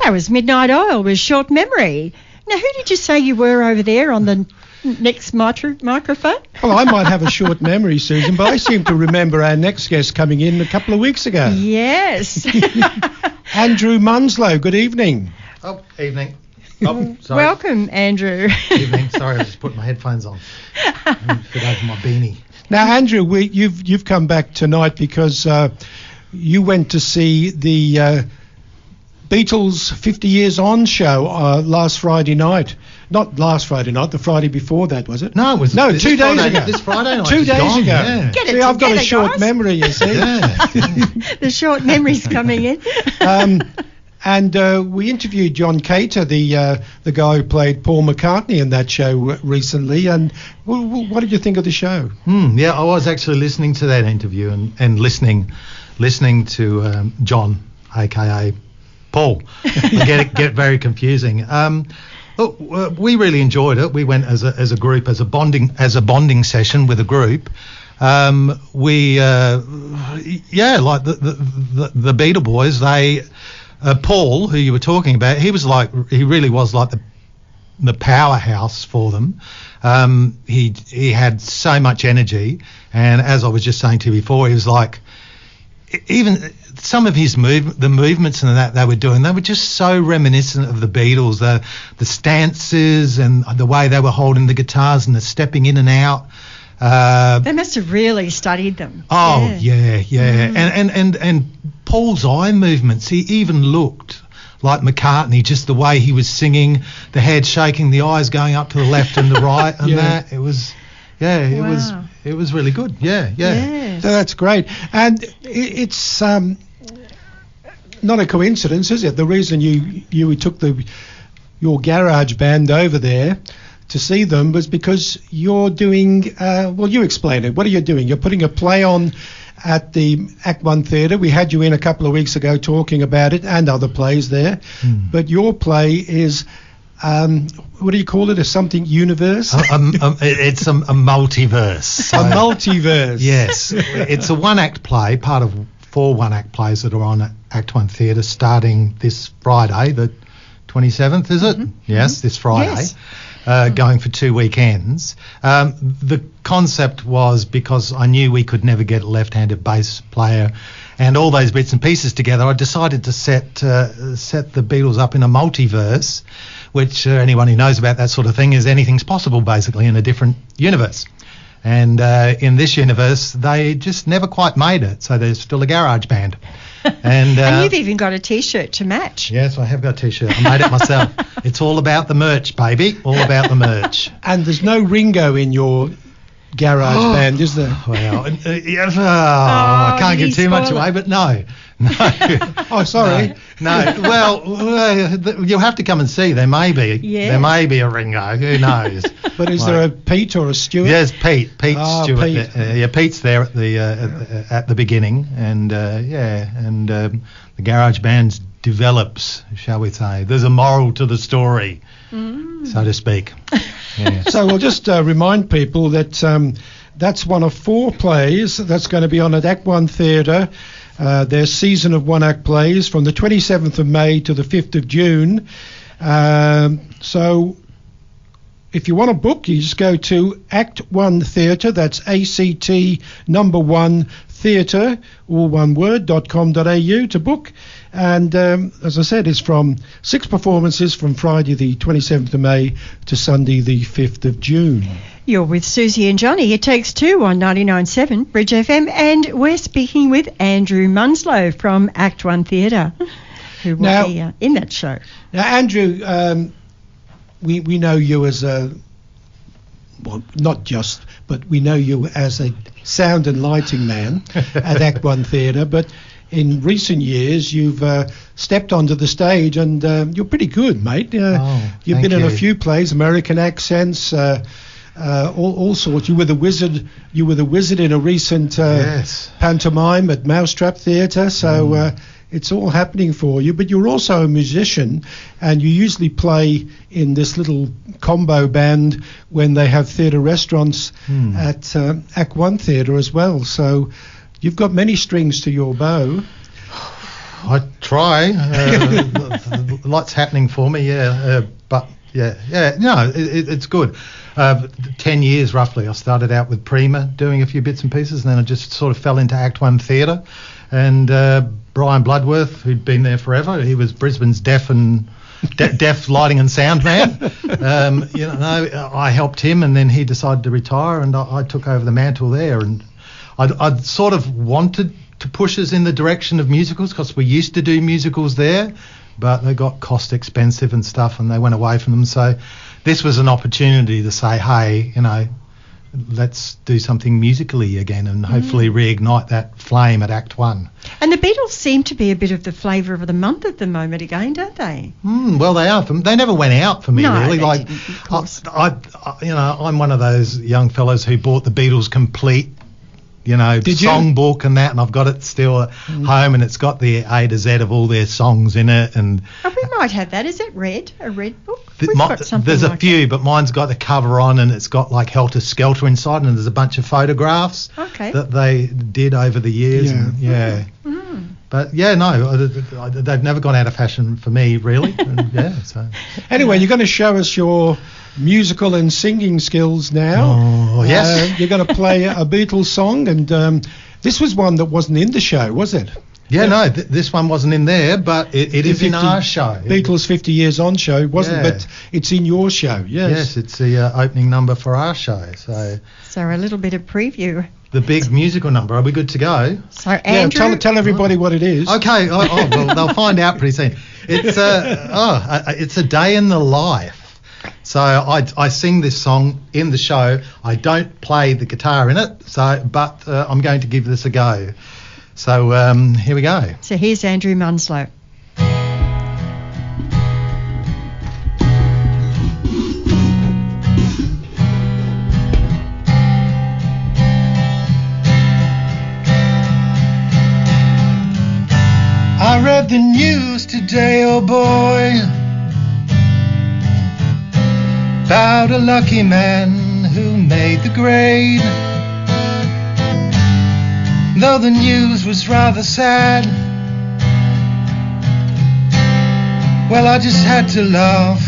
that was Midnight Oil with Short Memory. Now, who did you say you were over there on the next microphone? Well, I might have a short memory, Susan, but I seem to remember our next guest coming in a couple of weeks ago. Yes. Andrew Munslow, good evening. Oh, evening. Oh, sorry. Welcome, Andrew. Evening. Sorry, I just put my headphones on. Fit over my beanie. Now, Andrew, you've come back tonight because you went to see the Beatles 50 Years On show last Friday night. Not last Friday night, the Friday before that, was it? No, it was 2 days ago. This Friday night. 2 days ago. Yeah. Get it See, I've got a together, short guys. memory, you see. The short memory's coming in. And we interviewed John Cater, the guy who played Paul McCartney in that show recently. And what did you think of the show? Yeah, I was actually listening to that interview and listening to John, aka Paul. get very confusing. Look, we really enjoyed it. We went as a group, as a bonding session with a group. Like the Beatle Boys, they. Paul, who you were talking about, he really was like the powerhouse for them. He had so much energy, and as I was just saying to you before, he was like, even some of his the movements and that they were doing, they were just so reminiscent of the Beatles, the stances and the way they were holding the guitars and the stepping in and out. They must have really studied them. Oh, yeah. And Paul's eye movements, he even looked like McCartney, just the way he was singing, the head shaking, the eyes going up to the left and the right, and that. It was, it was really good. Yeah. Yes. So that's great. And it's not a coincidence, is it? The reason you took your garage band over there to see them was because you're doing, you explain it. What are you doing? You're putting a play on at the Act One Theatre. We had you in a couple of weeks ago talking about it and other plays there. But your play is, what do you call it? A something universe? It's a multiverse. So, a multiverse. Yes. It's a one-act play, part of 4 one-act plays that are on at Act One Theatre starting this Friday, the 27th, is it? Yes, this Friday. Yes. Going for 2 weekends. The concept was, because I knew we could never get a left-handed bass player and all those bits and pieces together, I decided to set the Beatles up in a multiverse, which anyone who knows about that sort of thing is anything's possible, basically, in a different universe. And in this universe, they just never quite made it, so there's still a garage band. And you've even got a T-shirt to match. Yes, I have got a T-shirt. I made it myself. It's all about the merch, baby. All about the merch. And there's no Ringo in your garage band, is there? Well, I can't give too much away, but no. Oh, sorry. No. Well, you'll have to come and see. There may be. Yeah. There may be a Ringo. Who knows? But is there a Pete or a Stuart? Yes, Pete. Pete's Stuart. Pete. Pete's there at the beginning, and the garage band develops, shall we say? There's a moral to the story, so to speak. Yeah. So we'll just remind people that that's one of 4 plays that's going to be on at Act One Theatre. Their season of one-act plays from the 27th of May to the 5th of June. So if you want to book, you just go to Act One Theatre. That's ACT number 1 theatre, all one word, .com.au to book. And as I said, it's from 6 performances from Friday the 27th of May to Sunday the 5th of June. You're with Susie and Johnny. It Takes 2 on 99.7 Bridge FM, and we're speaking with Andrew Munslow from Act One Theatre, who will be in that show. Now, Andrew, we know you as not just, but we know you as a sound and lighting man at Act One Theatre, but in recent years you've stepped onto the stage and you're pretty good, mate. You've been in a few plays, American Accents, all sorts. You were the wizard. You were the wizard in a recent pantomime at Mousetrap Theatre. So it's all happening for you. But you're also a musician, and you usually play in this little combo band when they have theatre restaurants at Act One Theatre as well. So you've got many strings to your bow. I try. Lots happening for me, but no, it's good. 10 years roughly. I started out with Prima, doing a few bits and pieces, and then I just sort of fell into Act One Theatre. And Brian Bloodworth, who'd been there forever, he was Brisbane's deaf lighting and sound man. I helped him, and then he decided to retire, and I took over the mantle there. And I'd sort of wanted to push us in the direction of musicals, because we used to do musicals there, but they got cost expensive and stuff, and they went away from them. So this was an opportunity to say, hey, let's do something musically again, and hopefully reignite that flame at Act One. And the Beatles seem to be a bit of the flavour of the month at the moment again, don't they? Well, they are. They never went out for me, really. They like, didn't, of course. I'm one of those young fellows who bought the Beatles complete, songbook and that, and I've got it still at home, and it's got the A to Z of all their songs in it. And we might have that. Is it red? A red book? There's a few, but mine's got the cover on, and it's got like Helter Skelter inside, and there's a bunch of photographs that they did over the years. But they've never gone out of fashion for me, really. Anyway, you're going to show us your musical and singing skills now. Oh, yes. You're going to play a Beatles song, and this was one that wasn't in the show, was it? This one wasn't in there, but it is in our show. Beatles 50 Years On show wasn't, but it's in your show. Yes, it's the opening number for our show. So a little bit of preview. The big musical number. Are we good to go? So Andrew, tell everybody what it is. Okay. Well, they'll find out pretty soon. It's it's a day in the life. So I sing this song in the show. I don't play the guitar in it. But I'm going to give this a go. So here we go. So here's Andrew Munslow. I read the news today, oh boy, about a lucky man who made the grade. Though the news was rather sad, well, I just had to laugh.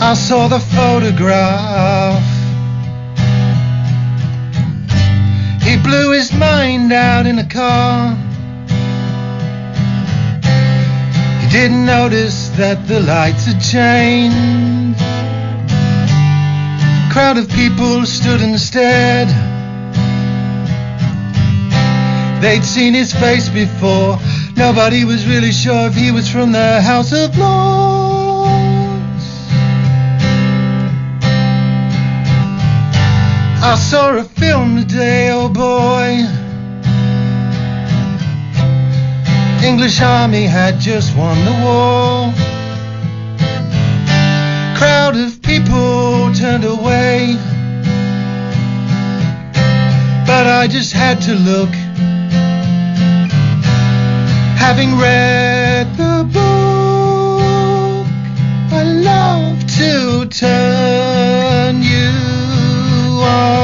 I saw the photograph. He blew his mind out in a car. He didn't notice that the lights had changed. A crowd of people stood and stared. They'd seen his face before. Nobody was really sure if he was from the House of Lords. I saw a film today, oh boy. English army had just won the war. Crowd of people turned away, but I just had to look. Having read the book, I love to turn you on.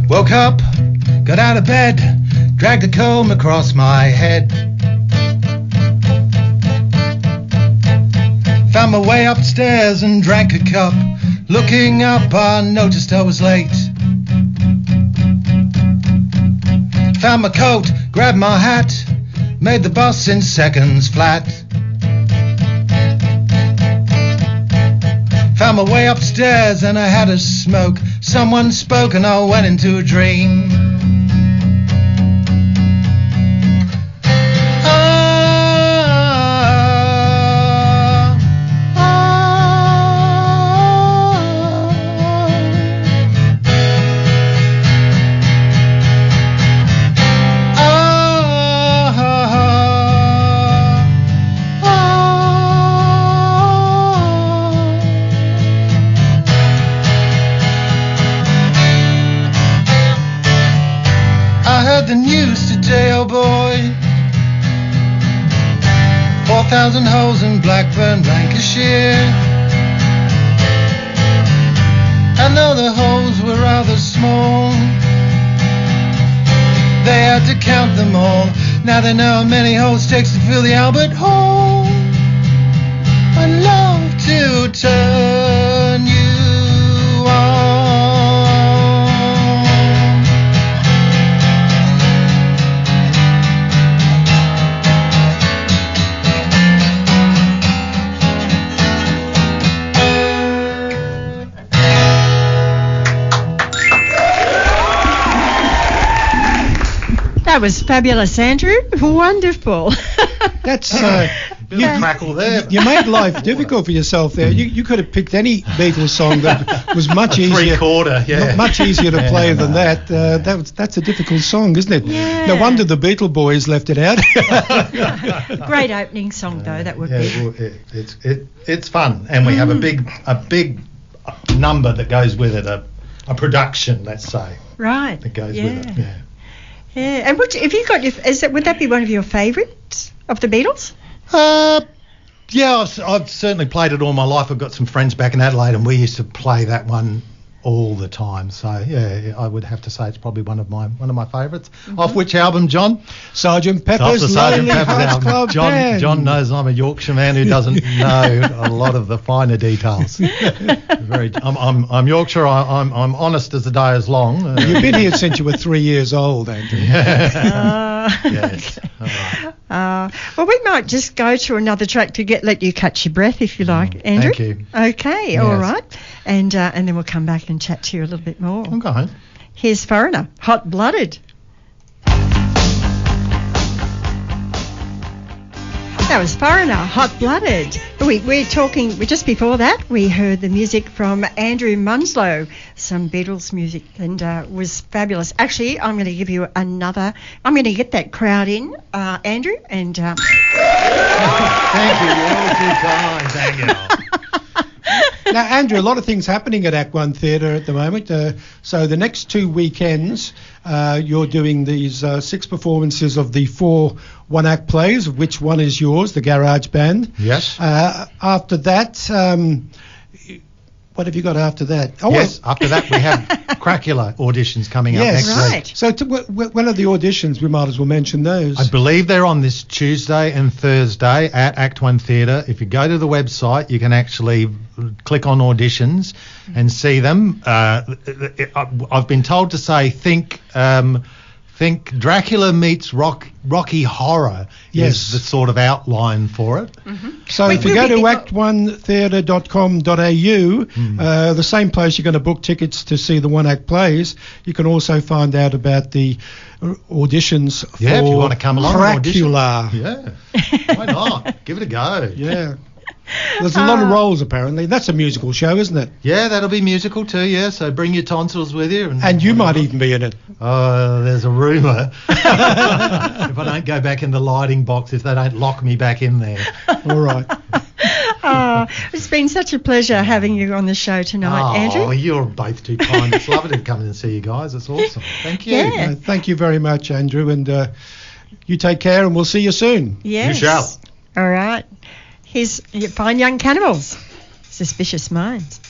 Woke up, got out of bed, dragged a comb across my head. Found my way upstairs and drank a cup. Looking up, I noticed I was late. Found my coat, grabbed my hat, made the bus in seconds flat. Found my way upstairs and I had a smoke. Someone spoke and I went into a dream. 1,000 holes in Blackburn, Lancashire. And though the holes were rather small, they had to count them all. Now they know how many holes it takes to fill the Albert Hall. I'd love to turn you on. That was fabulous, Andrew. Wonderful. That's Bit of crackle there. you made life difficult for yourself there. You could have picked any Beatles song that was much easier. 3/4, yeah. Much easier to play than that. That's a difficult song, isn't it? Yeah. No wonder the Beatle Boys left it out. Great opening song, though, that would be. Well, it's fun, and we have a big number that goes with it, a production, let's say, Right. that goes with it. Yeah. Yeah. And if you got would that be one of your favourites of the Beatles? Yeah, I've certainly played it all my life. I've got some friends back in Adelaide, and we used to play that one all the time. So yeah, I would have to say it's probably one of my favourites. Mm-hmm. Off which album, John? Sgt. Off Pepper's the Sgt. Lonely Pepper's Hearts album. Club Band. John knows I'm a Yorkshire man who doesn't know a lot of the finer details. I'm Yorkshire. I'm honest as the day is long. You've been here since you were 3 years old, Andrew. Yes. Okay. All right. Well, we might just go to another track to let you catch your breath, if you like, Andrew. Thank you. Okay, Yes. all right. And then we'll come back and chat to you a little bit more. Okay. Here's Foreigner, Hot Blooded. That was Foreigner, Hot Blooded. We're talking, just before that, we heard the music from Andrew Munslow, some Beatles music, and was fabulous. Actually, I'm going to give you I'm going to get that crowd in, Andrew, and... Thank you. You're all too kind. Thank you. Now, Andrew, a lot of things happening at Act One Theatre at the moment. So the next 2 weekends, you're doing these 6 performances of the 4 one-act plays, of which one is yours, the Garage Band. Yes. After that, what have you got after that? Oh, Yes, after that we have Crackula auditions coming up Yes. next Right. week. So when are the auditions? We might as well mention those. I believe they're on this Tuesday and Thursday at Act One Theatre. If you go to the website, you can actually click on auditions and see them. I've been told to say think Dracula meets Rocky Horror Yes. is the sort of outline for it. So if you go to act1theatre.com.au, the same place you're going to book tickets to see the one-act plays, you can also find out about the auditions for Yeah, if you want to come along and audition. Dracula. Yeah, why not? Give it a go. Yeah. There's a lot of roles, apparently. That's a musical show, isn't it? Yeah, that'll be musical too, yeah. So bring your tonsils with you. And you might even be in it. There's a rumour. If I don't go back in the lighting box, if they don't lock me back in there. All right. It's been such a pleasure having you on the show tonight, Andrew. Oh, you're both too kind. It's lovely to come in and see you guys. It's awesome. Thank you. Yeah. Thank you very much, Andrew. And you take care, and we'll see you soon. Yes. You shall. All right. Here's Fine Young Cannibals, Suspicious Minds.